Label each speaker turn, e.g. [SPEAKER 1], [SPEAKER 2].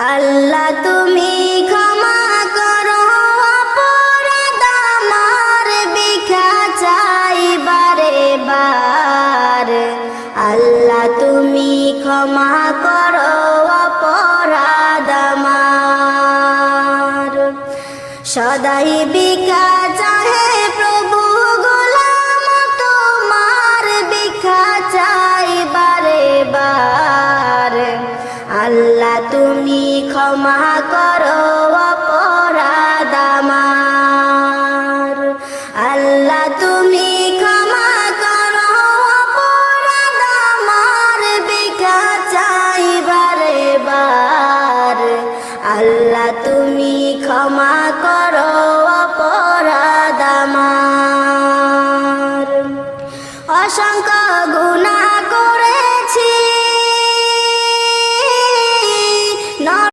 [SPEAKER 1] আল্লাহ তুমি ক্ষমা করো অপরাধ আমার, ভিক্ষা চাই বারে বার। আল্লাহ তুমি ক্ষমা করো অপরাধ আমার। সদাই ভিক্ষা চাহে প্রভু, গোলাম তোমার, ভিক্ষা চাই বারে বার। আল্লাহ তুমি ক্ষমা করো অপরাধ আমার। আল্লাহ তুমি ক্ষমা করো অপরাধ আমার, ভিক্ষা চাই বারে বার। আল্লাহ তুমি ক্ষমা করো